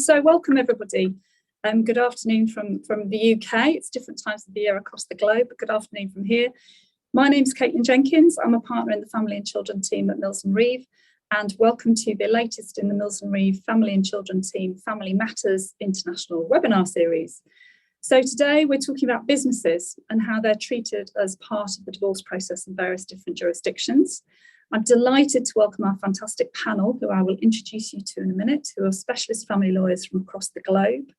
So welcome everybody. Good afternoon from the UK. It's different times of the year across the globe, but good afternoon from here. My name's Caitlin Jenkins. I'm a partner in the Family and Children team at Mills & Reeve, and welcome to the latest in the Mills & Reeve Family and Children team Family Matters International webinar series. So today we're talking about businesses and how they're treated as part of the divorce process in various different jurisdictions. I'm delighted to welcome our fantastic panel, who I will introduce you to in a minute, who are specialist family lawyers from across the globe.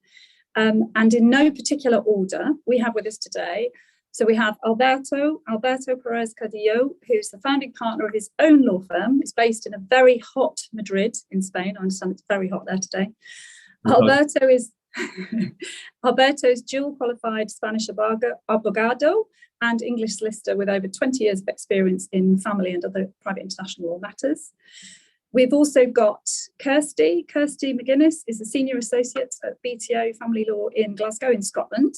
And in no particular order, we have with us today, so we have Alberto Perez Cedillo, who's the founding partner of his own law firm. It's based in a very hot Madrid in Spain. I understand it's very hot there today. Alberto is dual qualified Spanish abogado and English solicitor with over 20 years of experience in family and other private international law matters. We've also got Kirsty. Kirsty McGuinness is a senior associate at BTO Family Law in Glasgow in Scotland.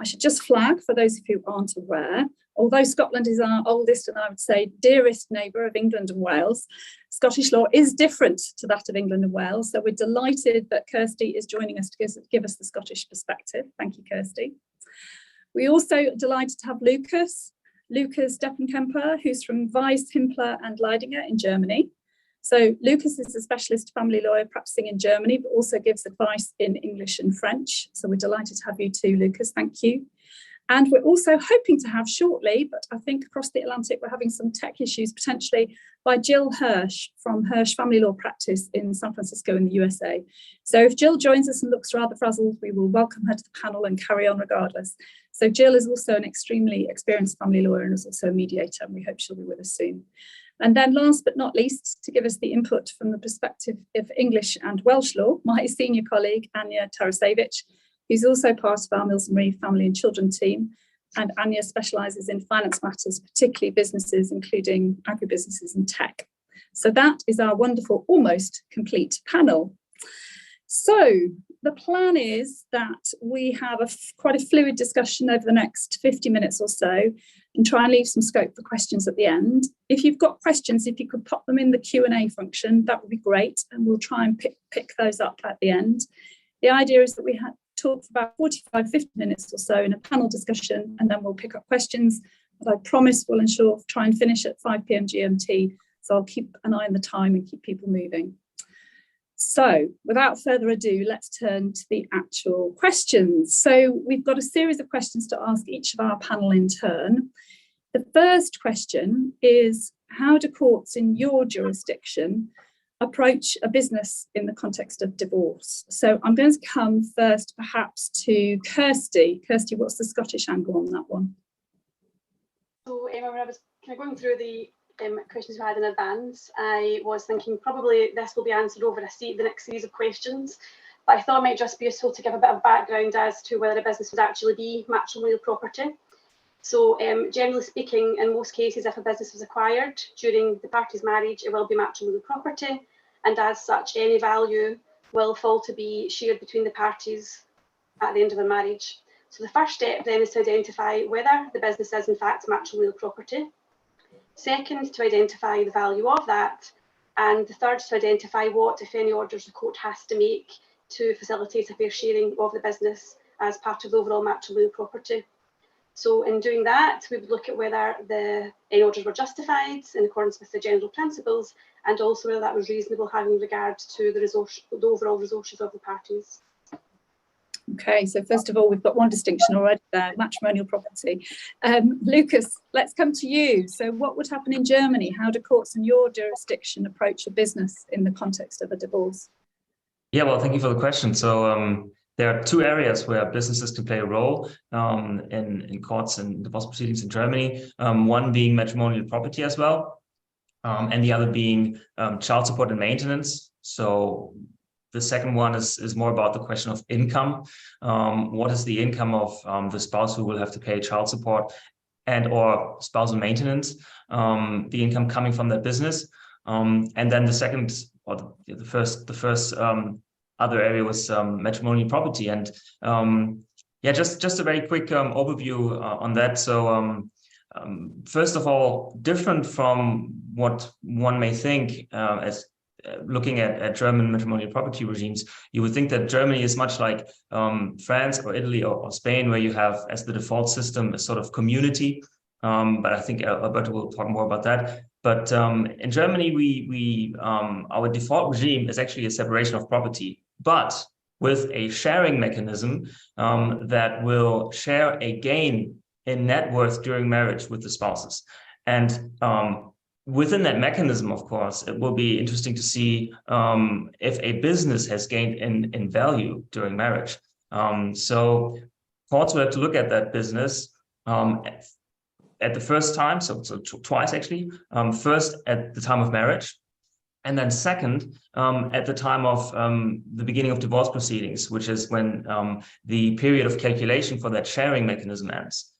I should just flag, for those of you who aren't aware, although Scotland is our oldest and I would say dearest neighbour of England and Wales, Scottish law is different to that of England and Wales. So we're delighted that Kirsty is joining us to give us the Scottish perspective. Thank you, Kirsty. We also are delighted to have Lukas Deppenkemper, who's from Weiss, Hippler and Leidinger in Germany. So Lukas is a specialist family lawyer practicing in Germany, but also gives advice in English and French. So we're delighted to have you too, Lukas. Thank you. And we're also hoping to have shortly, but I think across the Atlantic, we're having some tech issues potentially, by Jill Hersh from Hersh Family Law Practice in San Francisco in the USA. So if Jill joins us and looks rather frazzled, we will welcome her to the panel and carry on regardless. So Jill is also an extremely experienced family lawyer and is also a mediator, and we hope she'll be with us soon. And then last but not least, to give us the input from the perspective of English and Welsh law, my senior colleague, Ania Tarasiewicz, who's also part of our Mills & Reeve Family and Children team. And Ania specialises in finance matters, particularly businesses, including agribusinesses and tech. So that is our wonderful, almost complete panel. So the plan is that we have quite a fluid discussion over the next 50 minutes or so and try and leave some scope for questions at the end. If you've got questions, if you could pop them in the Q&A function, that would be great. And we'll try and pick those up at the end. The idea is that we talk for about 45, 50 minutes or so in a panel discussion, and then we'll pick up questions. But I promise we'll try and finish at 5 p.m. GMT. So I'll keep an eye on the time and keep people moving. So without further ado, let's turn to the actual questions. So we've got a series of questions to ask each of our panel in turn. The first question is, how do courts in your jurisdiction approach a business in the context of divorce? So I'm going to come first perhaps to Kirsty. Kirsty, what's the Scottish angle on that one? So when I was kind of going through the questions we had in advance, I was thinking probably this will be answered over the next series of questions, but I thought it might just be useful to give a bit of background as to whether a business would actually be matrimonial property. So generally speaking, in most cases, if a business is acquired during the parties' marriage, it will be matrimonial property, and as such, any value will fall to be shared between the parties at the end of the marriage. So the first step then is to identify whether the business is in fact matrimonial property. Second, to identify the value of that. And the third, to identify what, if any, orders the court has to make to facilitate a fair sharing of the business as part of the overall matrimonial property. So in doing that, we would look at whether any orders were justified in accordance with the general principles, and also whether that was reasonable having regard to the overall resources of the parties. Okay, so first of all, we've got one distinction already there, matrimonial property. Lukas, let's come to you. So what would happen in Germany? How do courts in your jurisdiction approach a business in the context of a divorce? Yeah, well, thank you for the question. So there are two areas where businesses can play a role in courts and divorce proceedings in Germany, one being matrimonial property as well, and the other being child support and maintenance. So the second one is more about the question of income. What is the income of the spouse who will have to pay child support and or spousal maintenance, the income coming from that business. And then the second, or the first other area was matrimonial property. And yeah, just a very quick overview on that. So first of all, different from what one may think as looking at German matrimonial property regimes, you would think that Germany is much like France or Italy or Spain, where you have as the default system a sort of community. But I think Alberto will talk more about that. But in Germany, our default regime is actually a separation of property, but with a sharing mechanism that will share a gain in net worth during marriage with the spouses. And within that mechanism, of course, it will be interesting to see if a business has gained in value during marriage. So courts will have to look at that business at the first time, so twice actually. First at the time of marriage, and then second at the time of the beginning of divorce proceedings, which is when the period of calculation for that sharing mechanism ends.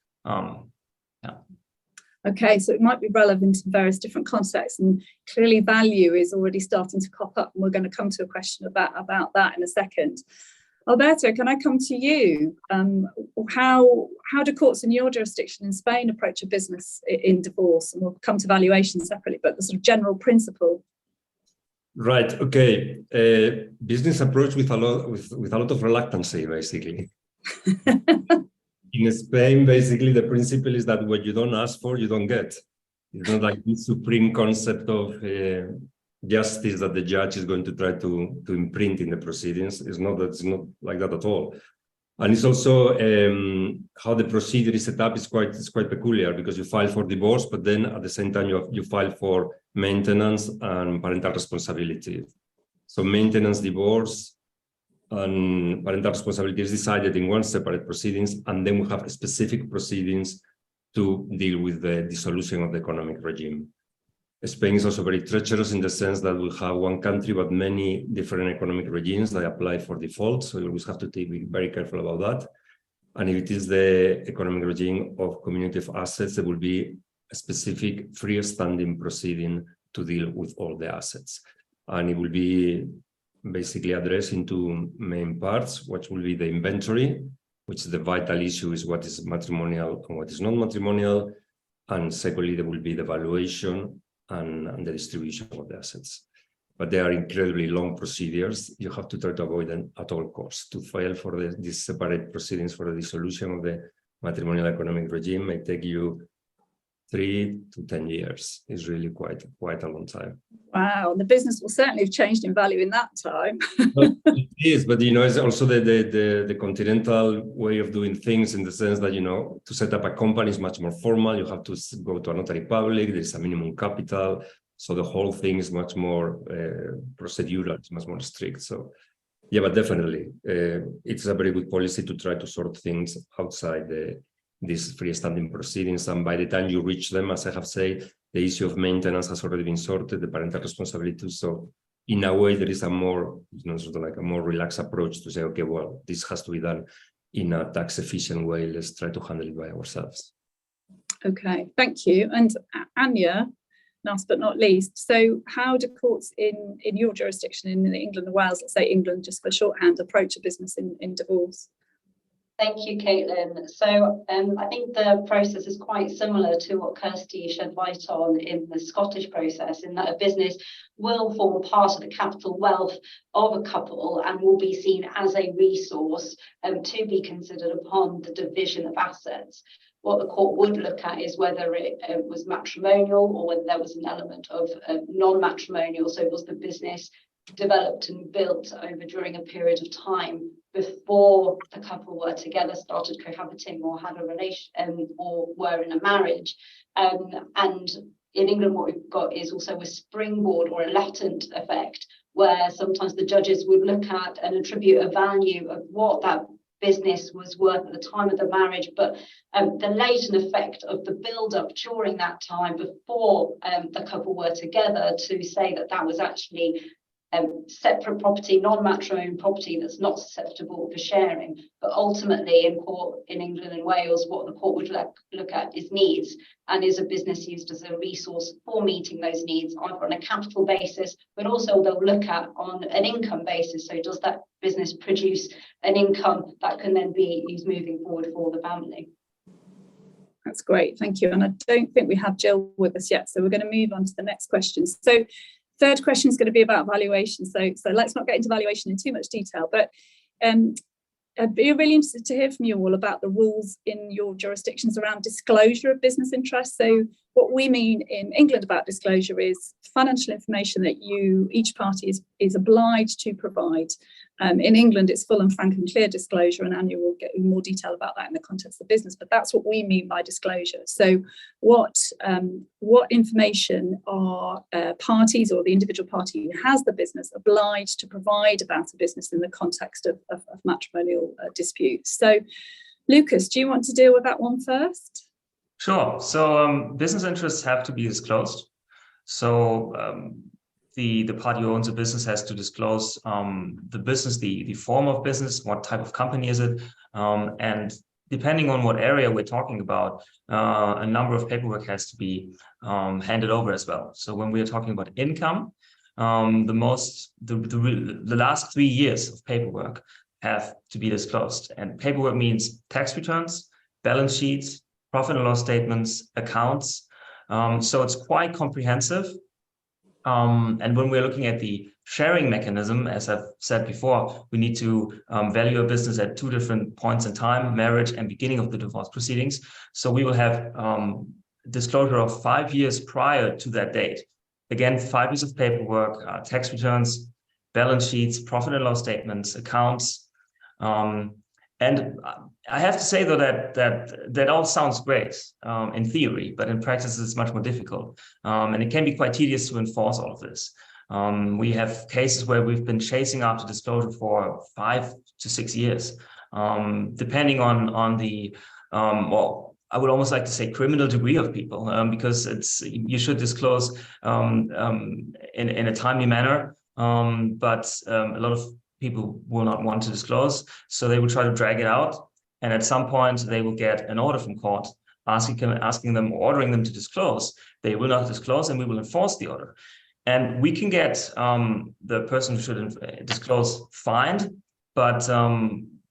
Okay, so it might be relevant in various different contexts, and clearly value is already starting to pop up, and we're going to come to a question about that in a second. Alberto, can I come to you? How do courts in your jurisdiction in Spain approach a business in divorce? And we'll come to valuation separately, but the sort of general principle. Right. Okay. Business approach with a lot of reluctancy, basically. In Spain, basically, the principle is that what you don't ask for, you don't get. It's not like this supreme concept of justice that the judge is going to try to imprint in the proceedings. It's not like that at all. And it's also how the procedure is set up is quite peculiar, because you file for divorce, but then at the same time you file for maintenance and parental responsibility. So maintenance, divorce, and parental responsibility is decided in one separate proceedings, and then we have specific proceedings to deal with the dissolution of the economic regime. Spain is also very treacherous in the sense that we have one country but many different economic regimes that apply for default, so you always have to be very careful about that. And if it is the economic regime of community of assets, there will be a specific freestanding proceeding to deal with all the assets, and it will be basically addressed into main parts, which will be the inventory, which is the vital issue, is what is matrimonial and what is non-matrimonial, and secondly there will be the valuation and the distribution of the assets. But they are incredibly long procedures. You have to try to avoid them at all costs. To file for these separate proceedings for the dissolution of the matrimonial economic regime may take you 3 to 10 years. Is really quite a long time. Wow, the business will certainly have changed in value in that time. It is, but it's also the continental way of doing things, in the sense that to set up a company is much more formal. You have to go to a notary public. There's a minimum capital, so the whole thing is much more procedural. It's much more strict. So yeah, but definitely it's a very good policy to try to sort things outside these freestanding proceedings, and by the time you reach them, as I have said, the issue of maintenance has already been sorted, the parental responsibility. So in a way, there is a more, sort of like a more relaxed approach to say, okay, well, this has to be done in a tax efficient way. Let's try to handle it by ourselves. Okay, thank you. And Ania, last but not least, so how do courts in your jurisdiction in England and Wales, let's say England just for shorthand, approach a business in divorce? Thank you, Caitlin. So I think the process is quite similar to what Kirsty shed light on in the Scottish process, in that a business will form part of the capital wealth of a couple and will be seen as a resource to be considered upon the division of assets. What the court would look at is whether it was matrimonial or whether there was an element of non-matrimonial. So was the business developed and built over during a period of time before the couple were together, started cohabiting or had a relation or were in a marriage. And in England, what we've got is also a springboard or a latent effect, where sometimes the judges would look at and attribute a value of what that business was worth at the time of the marriage, but the latent effect of the build-up during that time before the couple were together, to say that that was actually separate property, non-matrimonial property that's not susceptible for sharing. But ultimately in court in England and Wales, what the court would look at is needs, and is a business used as a resource for meeting those needs, either on a capital basis, but also they'll look at on an income basis. So does that business produce an income that can then be used moving forward for the family? That's great, thank you. And I don't think we have Jill with us yet, so we're going to move on to the next question. So Third question is going to be about valuation. So let's not get into valuation in too much detail, but I'd be really interested to hear from you all about the rules in your jurisdictions around disclosure of business interests. So what we mean in England about disclosure is financial information that each party is obliged to provide. In England, it's full and frank and clear disclosure, and Ania will get more detail about that in the context of business, but that's what we mean by disclosure. So what information are parties or the individual party who has the business obliged to provide about a business in the context of matrimonial disputes? So Lukas, do you want to deal with that one first? Sure. So business interests have to be disclosed. So the party who owns a business has to disclose the business, the form of business, what type of company is it, and depending on what area we're talking about, a number of paperwork has to be handed over as well. So when we are talking about income, the last 3 years of paperwork have to be disclosed, and paperwork means tax returns, balance sheets, profit and loss statements, accounts. So it's quite comprehensive. And when we're looking at the sharing mechanism, as I've said before, we need to value a business at 2 different points in time, marriage and beginning of the divorce proceedings. So we will have disclosure of 5 years prior to that date. Again, 5 years of paperwork, tax returns, balance sheets, profit and loss statements, accounts. And I have to say, though, that all sounds great in theory, but in practice, it's much more difficult. And it can be quite tedious to enforce all of this. We have cases where we've been chasing after disclosure for 5 to 6 years, depending on the, well, I would almost like to say criminal degree of people, because you should disclose in a timely manner, but a lot of people will not want to disclose, so they will try to drag it out, and at some point they will get an order from court asking them, ordering them to disclose. They will not disclose, and we will enforce the order. And we can get the person who should disclose fined, but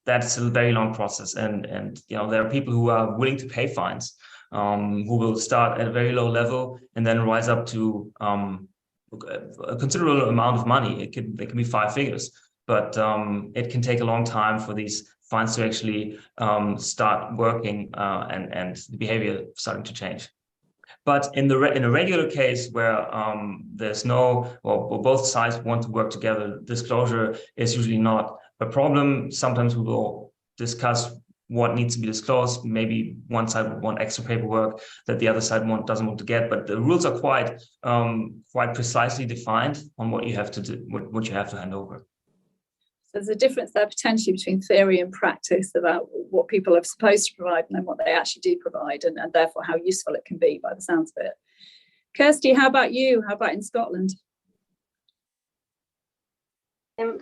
that's a very long process. And you know, there are people who are willing to pay fines, who will start at a very low level and then rise up to a considerable amount of money. They can be 5 figures. But it can take a long time for these fines to actually start working and the behavior starting to change. But in a regular case where there's or both sides want to work together, disclosure is usually not a problem. Sometimes we will discuss what needs to be disclosed. Maybe one side would want extra paperwork that the other side doesn't want to get. But the rules are quite precisely defined on what you have to do, what you have to hand over. There's a difference there potentially between theory and practice about what people are supposed to provide and then what they actually do provide, and therefore how useful it can be by the sounds of it. Kirsty, how about you? How about in Scotland?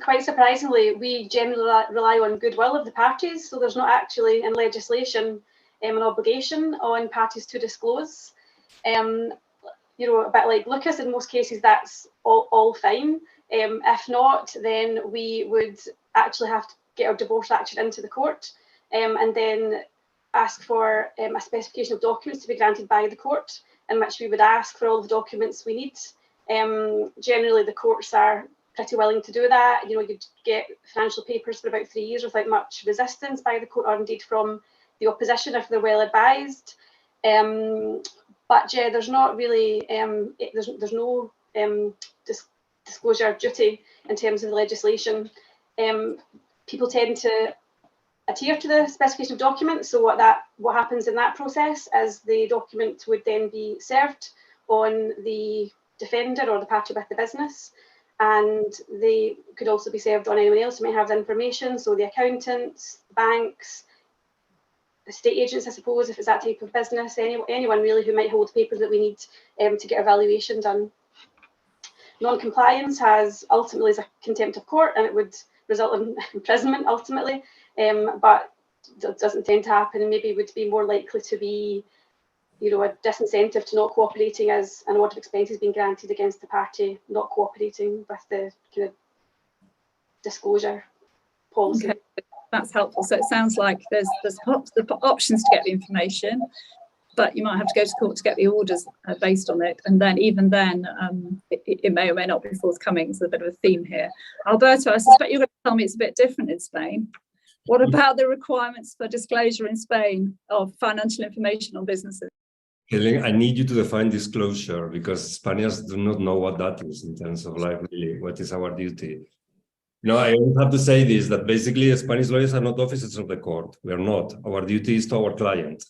Quite surprisingly, we generally rely on goodwill of the parties, so there's not actually in legislation an obligation on parties to disclose. You know, a bit like Lukas, in most cases that's all fine. If not, then we would actually have to get our divorce action into the court and then ask for a specification of documents to be granted by the court, in which we would ask for all the documents we need. Generally, the courts are pretty willing to do that. You know, you'd get financial papers for about 3 years without much resistance by the court, or indeed from the opposition if they're well advised. But yeah, there's not really, there's no disclosure duty in terms of the legislation. People tend to adhere to the specification of documents. So what happens in that process is the document would then be served on the defender or the party with the business, and they could also be served on anyone else who may have the information. So the accountants, banks, estate agents, I suppose, if it's that type of business, anyone really who might hold papers that we need to get a valuation done. Non-compliance ultimately is a contempt of court, and it would result in imprisonment ultimately, but that doesn't tend to happen, and maybe would be more likely to be, you know, a disincentive to not cooperating, as an order of expenses being granted against the party not cooperating with the kind of disclosure policy. Okay, that's helpful. So it sounds like there's the options to get the information. but you might have to go to court to get the orders based on it. And then even then, it may or may not be forthcoming. It's a bit of a theme here. Alberto, I suspect you're going to tell me it's a bit different in Spain. What about the requirements for disclosure in Spain of financial information on businesses? Helen, I need you to define disclosure, because Spaniards do not know what that is in terms of like really what is our duty. No, I have to say this, that basically Spanish lawyers are not officers of the court. We are not. Our duty is to our client.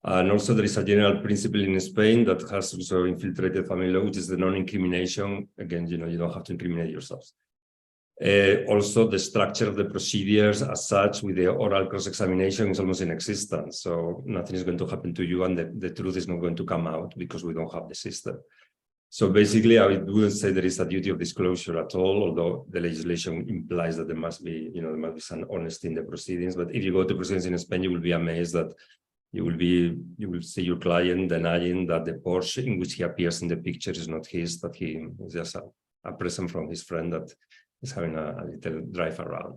And also there is a general principle in Spain that has also infiltrated family law, which is the non-incrimination. Again, you don't have to incriminate yourselves. Also, the structure of the procedures as such with the oral cross-examination is almost inexistent. So nothing is going to happen to you, and the truth is not going to come out because we don't have the system. So basically, I wouldn't say there is a duty of disclosure at all, although the legislation implies that there must be some honesty in the proceedings. But if you go to proceedings in Spain, you will be amazed that you will see your client denying that the Porsche in which he appears in the picture is not his, that he is just a present from his friend that is having a little drive around.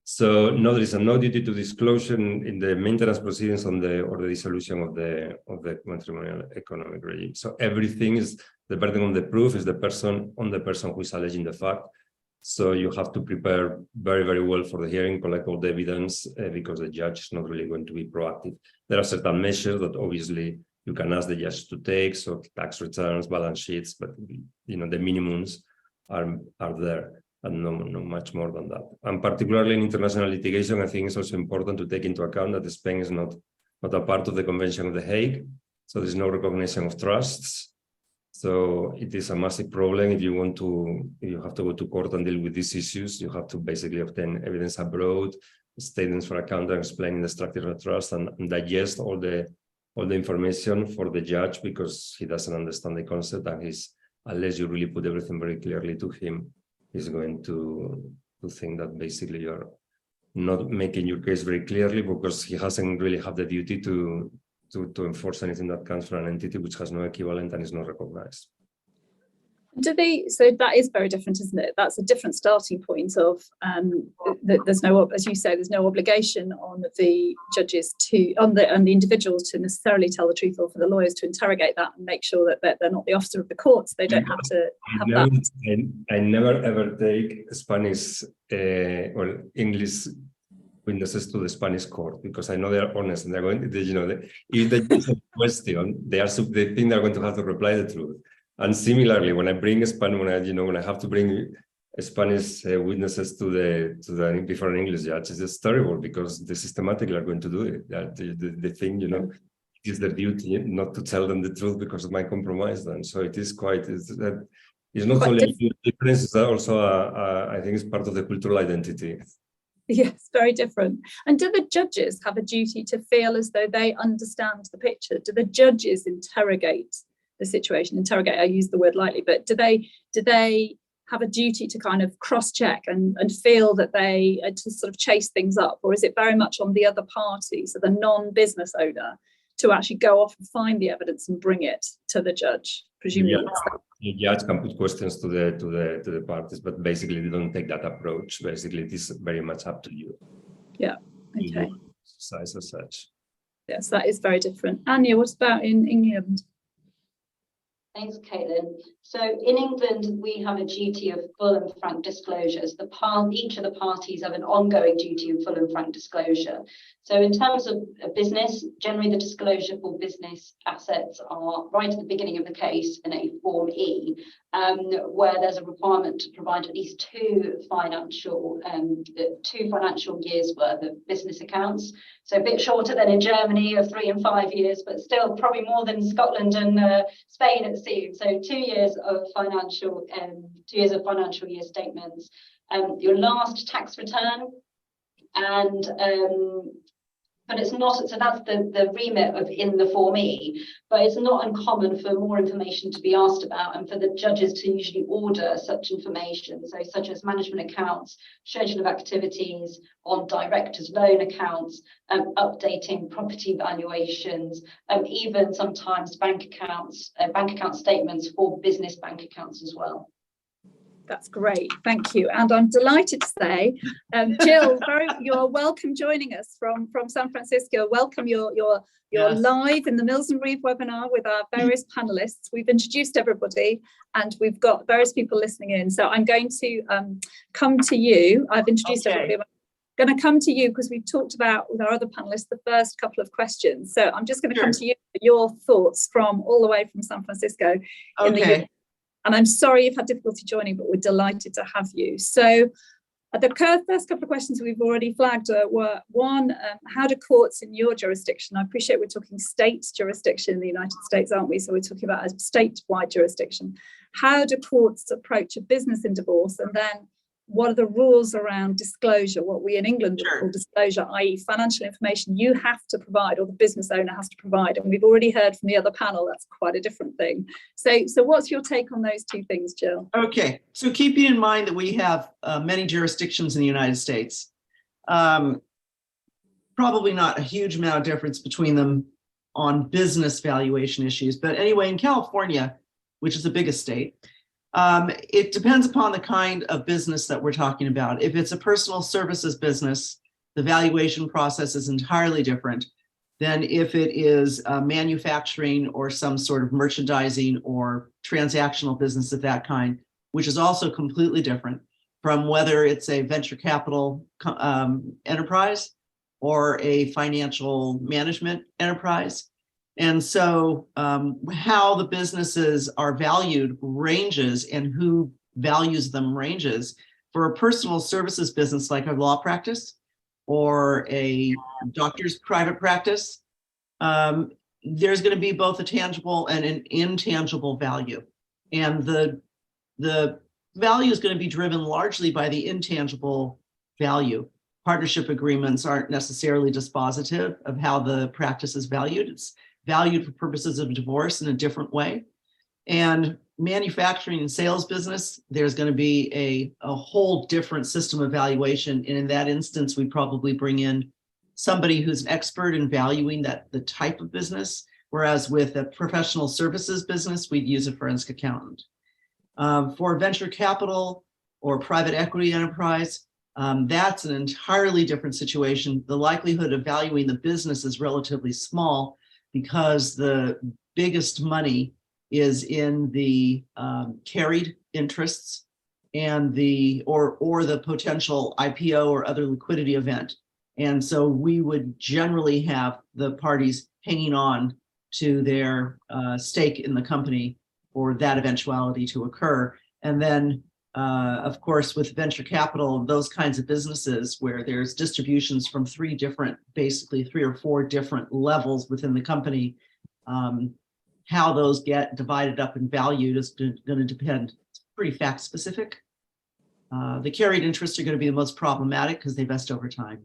So no, there is no duty to disclosure in the maintenance proceedings or the dissolution of the matrimonial economic regime. So everything is, the burden on the proof is the person who is alleging the fact. So you have to prepare very, very well for the hearing, collect all the evidence, because the judge is not really going to be proactive. There are certain measures that obviously you can ask the judge to take, so tax returns, balance sheets, but the minimums are there, and no much more than that. And particularly in international litigation, I think it's also important to take into account that Spain is not a part of the Convention of The Hague, so there's no recognition of trusts. So it is a massive problem if you have to go to court and deal with these issues. You have to basically obtain evidence abroad, statements for accountants explaining the structure of trust, and digest all the information for the judge, because he doesn't understand the concept, and unless you really put everything very clearly to him, he's going to think that basically you're not making your case very clearly, because he hasn't really have the duty to enforce anything that comes from an entity which has no equivalent and is not recognized. So that is very different, isn't it? That's a different starting point of there's no, as you say, there's no obligation on the judges on the individuals to necessarily tell the truth, or for the lawyers to interrogate that and make sure that they're not the officer of the court. So they don't have to have that. I never ever take Spanish or English witnesses to the Spanish court, because I know they're honest and they're going to, if they ask a question, they think they're going to have to reply the truth. And similarly, when I bring when I have to bring Spanish witnesses before an English judge, it's just terrible, because they systematically are going to do it. They think, it is their duty not to tell them the truth because it might compromise them. So it is it's not only a difference, it's also I think it's part of the cultural identity. Yes, very different. And do the judges have a duty to feel as though they understand the picture? Do the judges interrogate the situation? Interrogate, I use the word lightly, but do they have a duty to kind of cross-check and feel that they to sort of chase things up? Or is it very much on the other party, so the non-business owner, to actually go off and find the evidence and bring it to the judge? Presumably, the judge can put questions to the parties, but basically they don't take that approach. Basically, it is very much up to you. Yeah. Okay. Size as such. Yes, that is very different. Ania, what about in England? Thanks, Caitlin. So in England, we have a duty of full and frank disclosures. Each of the parties have an ongoing duty of full and frank disclosure. So in terms of a business, generally the disclosure for business assets are right at the beginning of the case in a Form E, where there's a requirement to provide at least two financial years worth of business accounts. So a bit shorter than in Germany of 3 and 5 years, but still probably more than Scotland and Spain, it seems. So 2 years of financial year statements, your last tax return, and but it's not, so that's the remit of in the Form E, but it's not uncommon for more information to be asked about and for the judges to usually order such information, so such as management accounts, schedule of activities on directors' loan accounts, updating property valuations, even sometimes bank account statements for business bank accounts as well. That's great, thank you. And I'm delighted to say, Jill, you're welcome joining us from San Francisco. Welcome, you're yes. Live in the Mills and Reeve webinar with our various panelists. We've introduced everybody and we've got various people listening in. So I'm going to come to you. I've introduced everybody. I'm going to come to you because we've talked about with our other panelists the first couple of questions. So I'm just going to come to you for your thoughts from all the way from San Francisco in the US. And I'm sorry you've had difficulty joining, but we're delighted to have you. So the first couple of questions we've already flagged were, one, how do courts in your jurisdiction, I appreciate we're talking state jurisdiction in the United States, aren't we? So we're talking about a statewide jurisdiction. How do courts approach a business in divorce? And then what are the rules around disclosure, what we in England would call disclosure, i.e. financial information you have to provide or the business owner has to provide? And we've already heard from the other panel, that's quite a different thing. So what's your take on those two things, Jill? Okay, so keeping in mind that we have many jurisdictions in the United States, probably not a huge amount of difference between them on business valuation issues. But anyway, in California, which is the biggest state, it depends upon the kind of business that we're talking about. If it's a personal services business, the valuation process is entirely different than if it is manufacturing or some sort of merchandising or transactional business of that kind, which is also completely different from whether it's a venture capital enterprise or a financial management enterprise. And so how the businesses are valued ranges, and who values them ranges. For a personal services business like a law practice or a doctor's private practice, there's going to be both a tangible and an intangible value. And the value is going to be driven largely by the intangible value. Partnership agreements aren't necessarily dispositive of how the practice is valued. It's valued for purposes of divorce in a different way. And manufacturing and sales business, there's going to be a whole different system of valuation. And in that instance, we probably bring in somebody who's an expert in valuing the type of business. Whereas with a professional services business, we'd use a forensic accountant. For venture capital or private equity enterprise, that's an entirely different situation. The likelihood of valuing the business is relatively small, because the biggest money is in the carried interests and or the potential IPO or other liquidity event. And so we would generally have the parties hanging on to their stake in the company for that eventuality to occur. And then, of course, with venture capital, those kinds of businesses where there's distributions from three or four different levels within the company, how those get divided up and valued is going to depend. It's pretty fact specific. The carried interests are going to be the most problematic because they vest over time.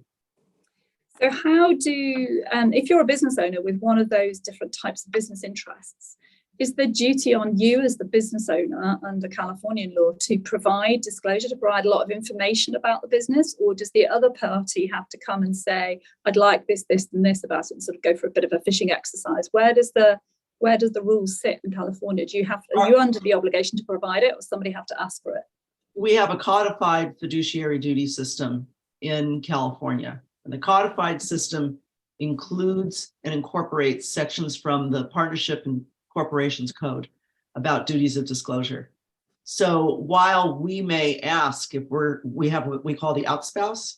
So how do, if you're a business owner with one of those different types of business interests, is the duty on you as the business owner under Californian law to provide disclosure, to provide a lot of information about the business, or does the other party have to come and say, I'd like this, this, and this about it, and sort of go for a bit of a fishing exercise? Where does the rules sit in California? Are you under the obligation to provide it, or somebody have to ask for it? We have a codified fiduciary duty system in California, and the codified system includes and incorporates sections from the Partnership and Corporations Code about duties of disclosure. So while we may ask if we have what we call the outspouse,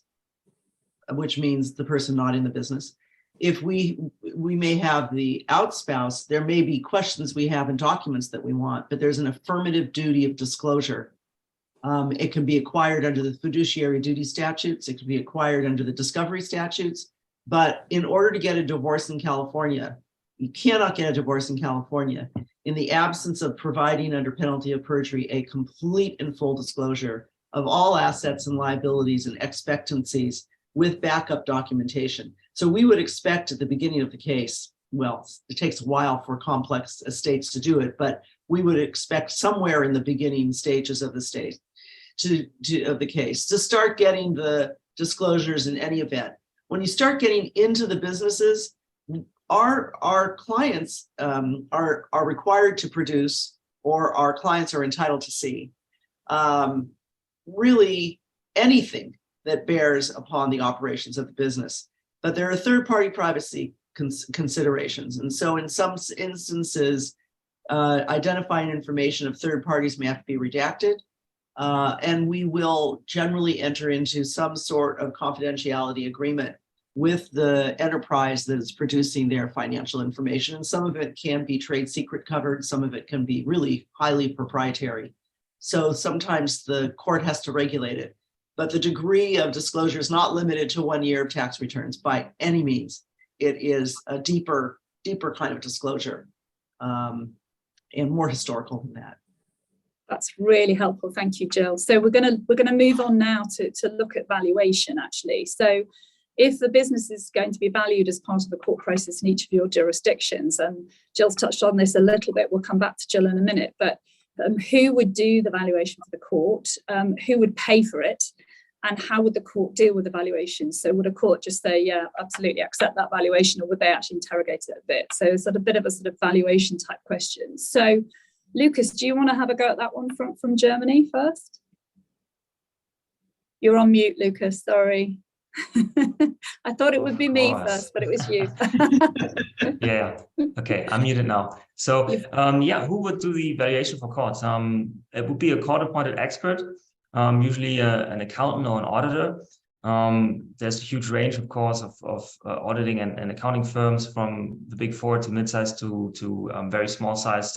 which means the person not in the business, if we may have the outspouse, there may be questions we have in documents that we want, but there's an affirmative duty of disclosure. It can be acquired under the fiduciary duty statutes. It can be acquired under the discovery statutes. But in order to get a divorce in California, you cannot get a divorce in California in the absence of providing under penalty of perjury a complete and full disclosure of all assets and liabilities and expectancies with backup documentation. So we would expect at the beginning of the case, well, it takes a while for complex estates to do it, but we would expect somewhere in the beginning stages of the case to start getting the disclosures in any event. When you start getting into the businesses, our clients are required to produce, or our clients are entitled to see, really anything that bears upon the operations of the business. But there are third-party privacy considerations. And so in some instances, identifying information of third parties may have to be redacted. And we will generally enter into some sort of confidentiality agreement with the enterprise that is producing their financial information. And some of it can be trade secret covered, some of it can be really highly proprietary. So sometimes the court has to regulate it. But the degree of disclosure is not limited to 1 year of tax returns by any means. It is a deeper kind of disclosure, and more historical than that. That's really helpful. Thank you, Jill. So we're gonna move on now to look at valuation, actually. So if the business is going to be valued as part of the court process in each of your jurisdictions, and Jill's touched on this a little bit, we'll come back to Jill in a minute, but who would do the valuation for the court? Who would pay for it? And how would the court deal with the valuation? So would a court just say, yeah, absolutely accept that valuation, or would they actually interrogate it a bit? So it's a bit of a sort of valuation type question. So Lukas, do you want to have a go at that one from Germany first? You're on mute, Lukas, sorry. I thought it would be me first, but it was you. Yeah, okay, I'm muted now. So yeah, who would do the valuation for courts? It would be a court-appointed expert, usually an accountant or an auditor. There's a huge range, of course, of auditing and accounting firms, from the big four to mid-sized to very small-sized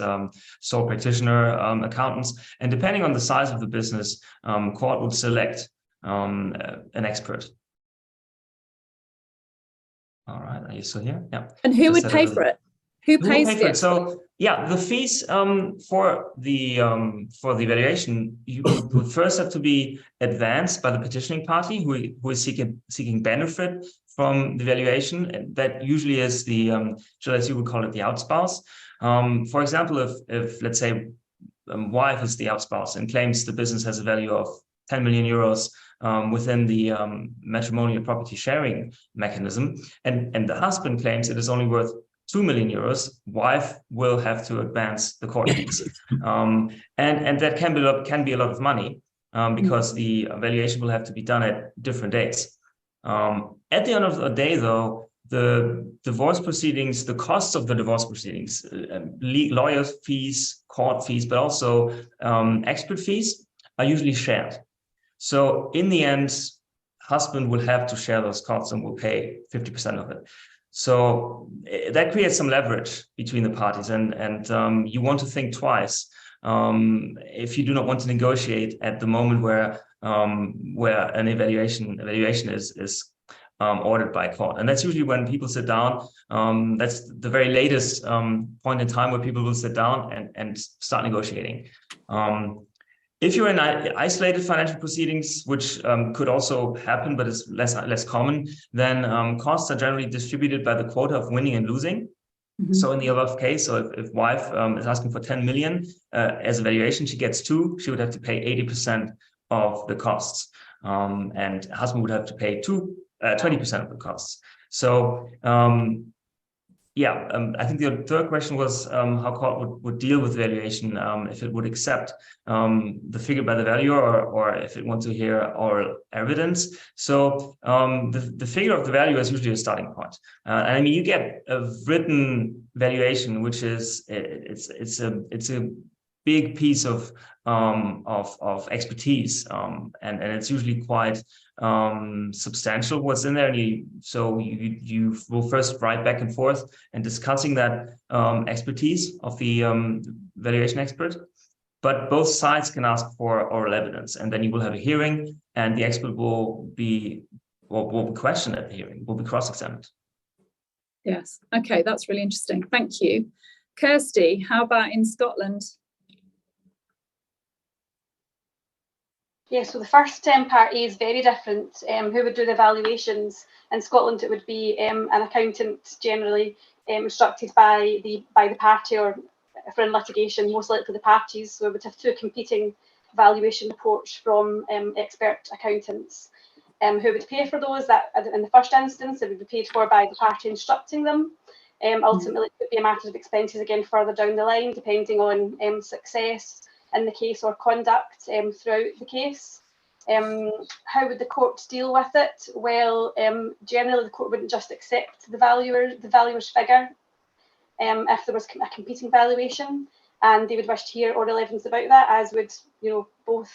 sole practitioner accountants. And depending on the size of the business, court would select an expert. All right, are you still here? Yeah. And who would pay for it? Who pays for it? So yeah, the fees for the valuation, you would first have to be advanced by the petitioning party who is seeking benefit from the valuation. And that usually is the, as you would call it, the outspouse. For example, if let's say wife is the outspouse and claims the business has a value of 10 million euros within the matrimonial property sharing mechanism, and the husband claims it is only worth 2 million euros, wife will have to advance the court fees. And that can be a lot of money because the valuation will have to be done at different dates. At the end of the day, though, the divorce proceedings, the costs of the divorce proceedings, lawyer fees, court fees, but also expert fees are usually shared. So in the end, husband will have to share those costs and will pay 50% of it. So that creates some leverage between the parties, and you want to think twice if you do not want to negotiate at the moment where an evaluation is ordered by court. And that's usually when people sit down. That's the very latest point in time where people will sit down and start negotiating. If you're in isolated financial proceedings, which could also happen, but it's less common, then costs are generally distributed by the quota of winning and losing. Mm-hmm. So in the above case, so if wife is asking for 10 million as a valuation, she gets 2, she would have to pay 80% of the costs. And husband would have to pay 20% of the costs. So I think the third question was how court would deal with valuation, if it would accept the figure by the valuer or if it wants to hear oral evidence. So the figure of the value is usually a starting point. I mean, you get a written valuation, which is it's a big piece of expertise, and it's usually quite substantial what's in there. So you will first write back and forth and discussing that expertise of the valuation expert, but both sides can ask for oral evidence, and then you will have a hearing, and the expert will be questioned at the hearing, will be cross-examined. Yes, okay, that's really interesting. Thank you. Kirsty, how about in Scotland? Yeah, so the first part is very different. Who would do the valuations? In Scotland, it would be an accountant, generally instructed by the party, or if we're in litigation, most likely the parties. So we would have 2 competing valuation reports from expert accountants. Who would pay for those? That in the first instance, it would be paid for by the party instructing them. Ultimately, it would be a matter of expenses again further down the line, depending on success. in the case or conduct throughout the case. How would the court deal with it? Well, generally the court wouldn't just accept the valuer's figure if there was a competing valuation, and they would wish to hear oral evidence about that, as would both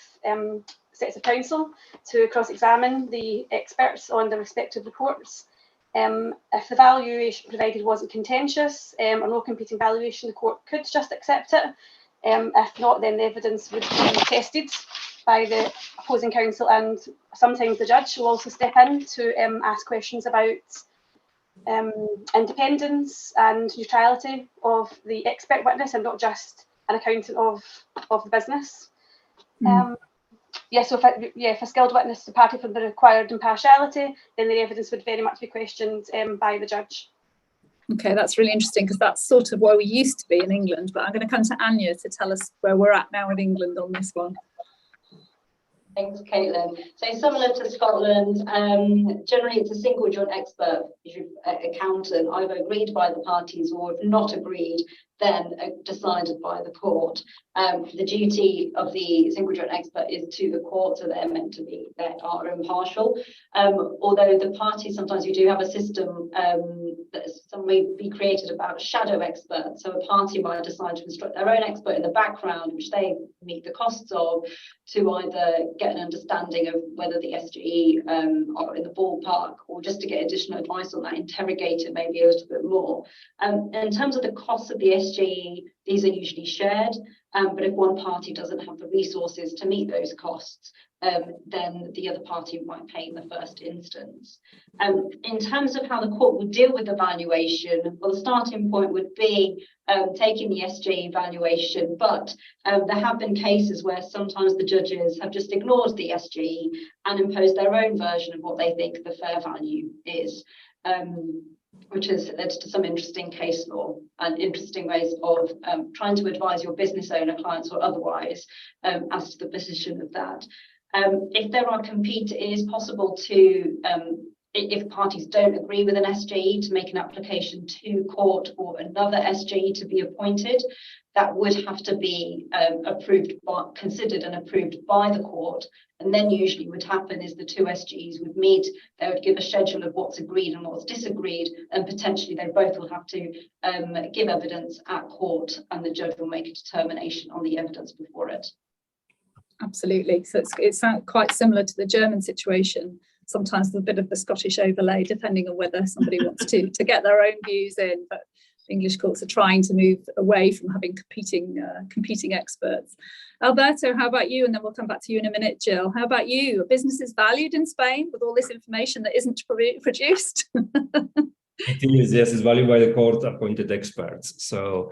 sets of counsel, to cross-examine the experts on the respective reports. If the valuation provided wasn't contentious or no competing valuation, the court could just accept it. If not, then the evidence would be tested by the opposing counsel, and sometimes the judge will also step in to ask questions about independence and neutrality of the expert witness, and not just an accountant of the business. So if a skilled witness departed from the required impartiality, then the evidence would very much be questioned by the judge. Okay, that's really interesting, because that's sort of where we used to be in England, but I'm going to come to Ania to tell us where we're at now in England on this one. Thanks, Caitlin. So similar to Scotland, generally it's a single joint expert accountant, either agreed by the parties or if not agreed, then decided by the court. The duty of the single joint expert is to the court, so they're meant to be, they are impartial. Although the parties, sometimes you do have a system that may be created about shadow experts. So a party might decide to instruct their own expert in the background, which they meet the costs of, to either get an understanding of whether the SGE are in the ballpark, or just to get additional advice on that, interrogate it maybe a little bit more. In terms of the costs of the SGE, these are usually shared, but if one party doesn't have the resources to meet those costs, then the other party might pay in the first instance. In terms of how the court would deal with the valuation, well, the starting point would be taking the SGE valuation, but there have been cases where sometimes the judges have just ignored the SGE and imposed their own version of what they think the fair value is, which has led to some interesting case law and interesting ways of trying to advise your business owner, clients or otherwise, as to the position of that. If there are it is possible to, if parties don't agree with an SGE, to make an application to court for another SGE to be appointed. That would have to be considered and approved by the court. And then usually what would happen is the two SGEs would meet, they would give a schedule of what's agreed and what's disagreed, and potentially they both will have to give evidence at court, and the judge will make a determination on the evidence before it. Absolutely. So it sounds quite similar to the German situation. Sometimes there's a bit of the Scottish overlay, depending on whether somebody wants to get their own views in. But English courts are trying to move away from having competing experts. Alberto, how about you? And then we'll come back to you in a minute, Jill. How about you? Are businesses valued in Spain with all this information that isn't produced? It is, yes, it's valued by the court-appointed experts. So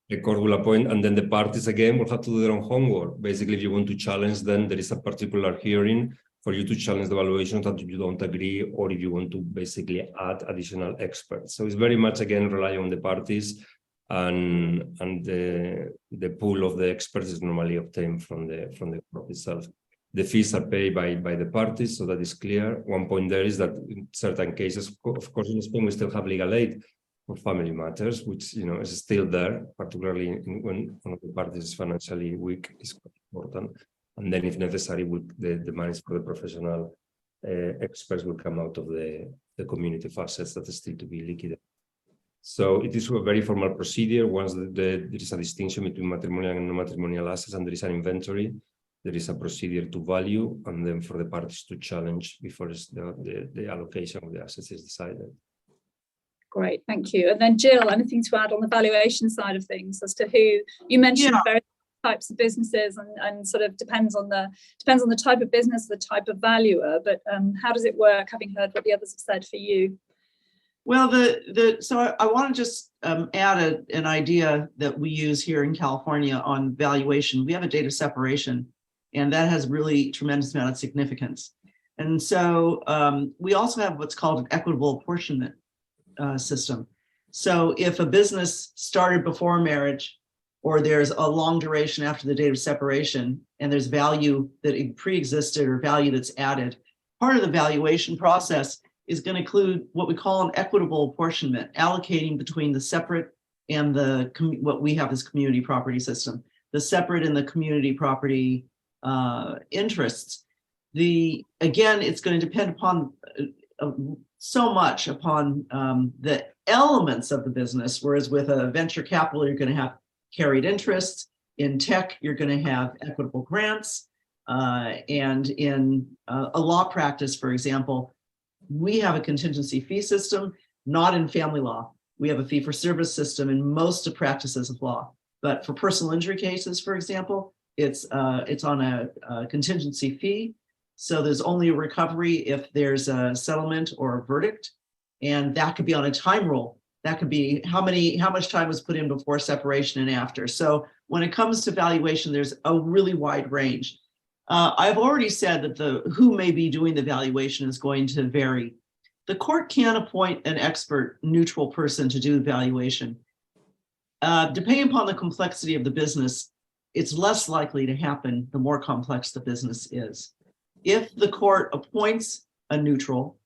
the court will appoint, and then the parties again will have to do their own homework. Basically, if you want to challenge them, there is a particular hearing for you to challenge the valuation that you don't agree, or if you want to basically add additional experts. So it's very much, again, relying on the parties, and the pool of the experts is normally obtained from the court itself. The fees are paid by the parties, so that is clear. One point there is that in certain cases, of course, in Spain, we still have legal aid for family matters, which is still there, particularly when one of the parties is financially weak, is quite important. And then, if necessary, the money for the professional experts will come out of the community of assets that is still to be liquidated. So it is a very formal procedure. Once there is a distinction between matrimonial and non-matrimonial assets, and there is an inventory, there is a procedure to value, and then for the parties to challenge before the allocation of the assets is decided. Great, thank you. And then Jill, anything to add on the valuation side of things as to who you mentioned? Various types of businesses, and sort of depends on the type of business, the type of valuer. But how does it work? Having heard what the others have said for you. Well, so I want to just add an idea that we use here in California on valuation. We have a date of separation, and that has really tremendous amount of significance. And so we also have what's called an equitable apportionment system. So if a business started before marriage, or there's a long duration after the date of separation, and there's value that pre-existed or value that's added, part of the valuation process is going to include what we call an equitable apportionment, allocating between the separate and what we have as community property system. the separate and the community property interests. Again, it's going to depend upon so much upon the elements of the business, whereas with a venture capital, you're going to have carried interests. In tech, you're going to have equitable grants. And in a law practice, for example, we have a contingency fee system, not in family law. We have a fee for service system in most of practices of law. But for personal injury cases, for example, it's on a contingency fee. So there's only a recovery if there's a settlement or a verdict. And that could be on a time roll. That could be how much time was put in before separation and after. So when it comes to valuation, there's a really wide range. I've already said that who may be doing the valuation is going to vary. The court can appoint an expert, neutral person to do the valuation. Depending upon the complexity of the business, it's less likely to happen the more complex the business is. If the court appoints a neutral,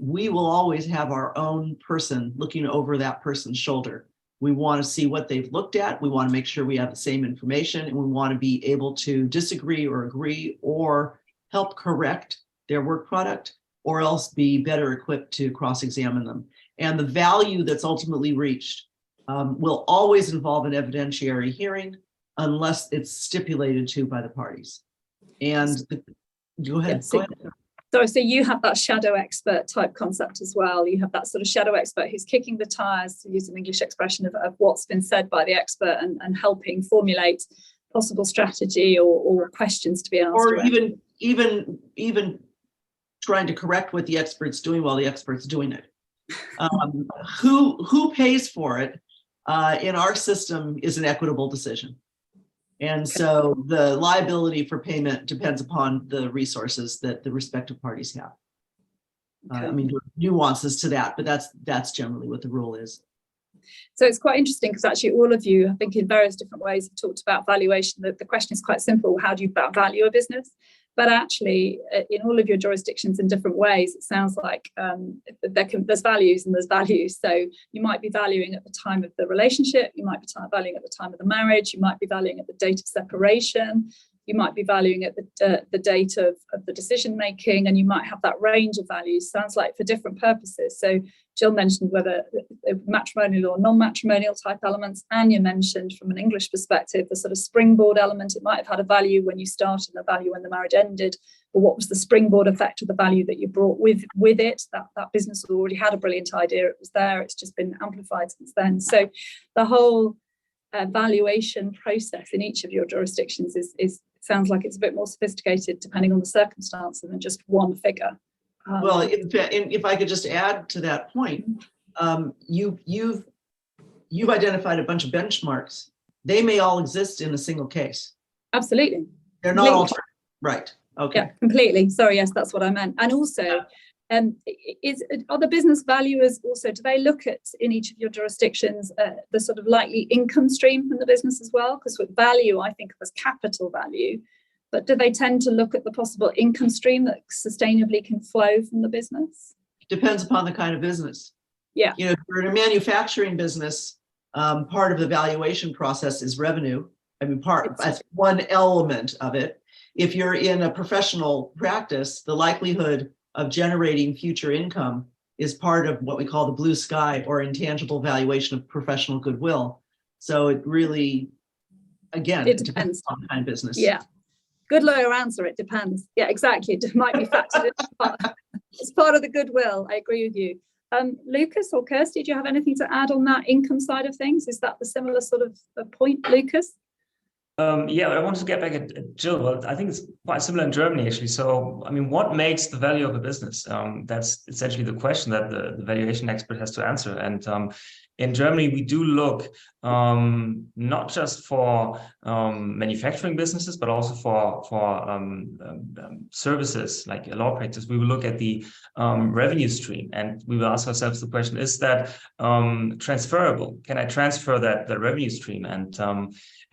we will always have our own person looking over that person's shoulder. We want to see what they've looked at. We want to make sure we have the same information, and we want to be able to disagree or agree or help correct their work product, or else be better equipped to cross-examine them. And the value that's ultimately reached will always involve an evidentiary hearing unless it's stipulated to by the parties. And go ahead. Yeah, so you have that shadow expert type concept as well. You have that sort of shadow expert who's kicking the tires, to use an English expression, of what's been said by the expert and helping formulate possible strategy or questions to be asked. Or even trying to correct what the expert's doing while the expert's doing it. Who pays for it in our system is an equitable decision. And so the liability for payment depends upon the resources that the respective parties have. I mean, there are nuances to that, but that's generally what the rule is. So it's quite interesting because actually all of you, I think in various different ways, have talked about valuation. The question is quite simple. How do you value a business? But actually, in all of your jurisdictions in different ways, it sounds like there's values and there's values. So you might be valuing at the time of the relationship, you might be valuing at the time of the marriage, you might be valuing at the date of separation, you might be valuing at the date of the decision making, and you might have that range of values. Sounds like for different purposes. So Jill mentioned whether matrimonial or non-matrimonial type elements. Ania mentioned from an English perspective, the sort of springboard element. It might have had a value when you started and a value when the marriage ended, but what was the springboard effect of the value that you brought with it? That business already had a brilliant idea. It was there. It's just been amplified since then. So the whole valuation process in each of your jurisdictions is sounds like it's a bit more sophisticated depending on the circumstance than just one figure. Well, if I could just add to that point, you've identified a bunch of benchmarks. They may all exist in a single case. Absolutely. They're not alternative. Right. Okay. Yeah, completely. Sorry, yes, that's what I meant. And also, are the business valuers also, do they look at, in each of your jurisdictions, the sort of likely income stream from the business as well? Because with value, I think of as capital value, but do they tend to look at the possible income stream that sustainably can flow from the business? Depends upon the kind of business. Yeah. You know, if you're in a manufacturing business, part of the valuation process is revenue. I mean, that's one element of it. If you're in a professional practice, the likelihood of generating future income is part of what we call the blue sky or intangible valuation of professional goodwill. So it really, again, it depends on the kind of business. Yeah. Good lawyer answer, it depends. Yeah, exactly. It might be factored as part of the goodwill. I agree with you. Lukas or Kirsty, do you have anything to add on that income side of things? Is that the similar sort of point, Lukas? Yeah, I wanted to get back at Jill. Well, I think it's quite similar in Germany, actually. So, I mean, what makes the value of a business? That's essentially the question that the valuation expert has to answer. And in Germany, we do look not just for manufacturing businesses, but also for services like a law practice. We will look at the revenue stream, and we will ask ourselves the question: is that transferable? Can I transfer that revenue stream?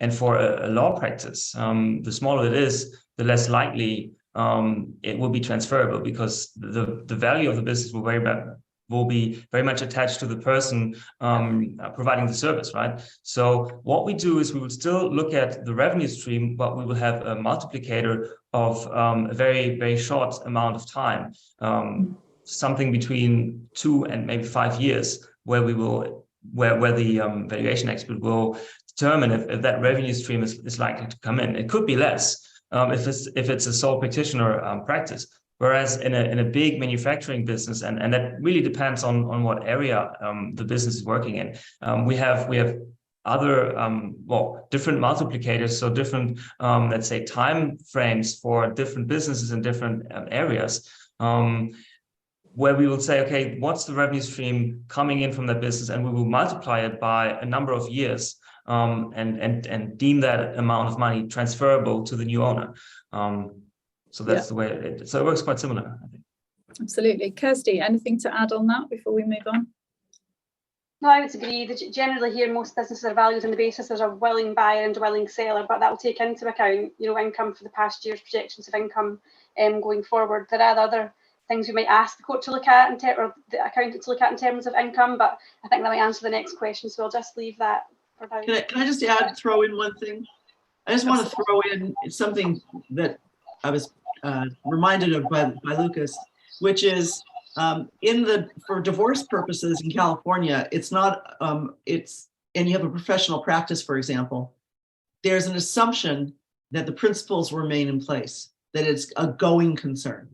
And for a law practice, the smaller it is, the less likely it will be transferable, because the value of the business will will be very much attached to the person providing the service, right? So what we do is we will still look at the revenue stream, but we will have a multiplicator of a very, very short amount of time, something between 2 and maybe 5 years, where we will, where the valuation expert will determine if that revenue stream is likely to come in. It could be less if it's a sole practitioner practice. Whereas in a big manufacturing business, and that really depends on what area the business is working in, we have other different multiplicators, so different let's say time frames for different businesses in different areas, where we will say, okay, what's the revenue stream coming in from that business, and we will multiply it by a number of years, and deem that amount of money transferable to the new owner. So that's the way it works quite similar, I think. Absolutely. Kirsty, anything to add on that before we move on? No, I would agree. Generally here, most businesses are valued on the basis there's a willing buyer and a willing seller, but that will take into account, income for the past year's projections of income going forward. There are other things we might ask the court to look at, or the accountant to look at in terms of income, but I think that might answer the next question, so I'll just leave that for now. Can I just throw in one thing? I just want to throw in something that I was reminded of by Lukas, which is for divorce purposes in California, it's not, and you have a professional practice, for example, there's an assumption that the principles remain in place, that it's a going concern.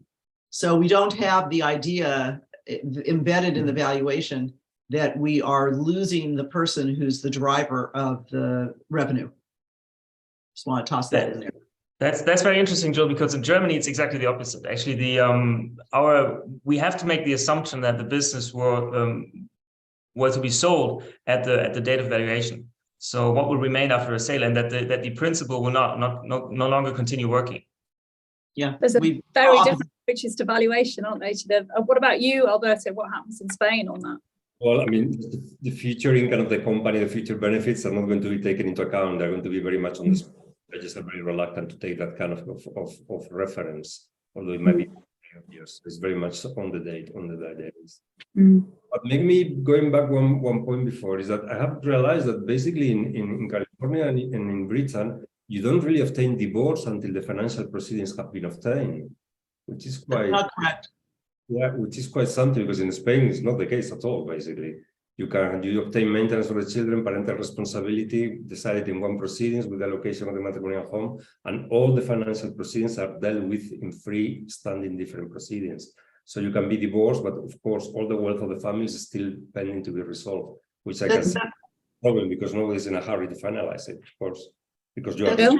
So we don't have the idea embedded in the valuation that we are losing the person who's the driver of the revenue. Just want to toss that in there. That's very interesting, Jill, because in Germany it's exactly the opposite. Actually, we have to make the assumption that the business were to be sold at the date of valuation. So what will remain after a sale, and that the principal will no longer continue working. Yeah, there's a very different approaches to valuation, aren't they? What about you, Alberto? What happens in Spain on that? Well, I mean, the future income of the company, the future benefits are not going to be taken into account. They're going to be very much on the spot. I just are very reluctant to take that kind of reference, although it might be years. It's very much on the date, on the days. But maybe going back one point before is that I have realized that basically in California and in Britain, you don't really obtain divorce until the financial proceedings have been obtained, which is quite not correct. Yeah, which is quite something, because in Spain it's not the case at all. Basically, you obtain maintenance for the children, parental responsibility decided in one proceedings with the allocation of the matrimonial home, and all the financial proceedings are dealt with in free-standing different proceedings. So you can be divorced, but of course all the wealth of the family is still pending to be resolved, which I can see a problem, because nobody's in a hurry to finalize it, of course, because you are true in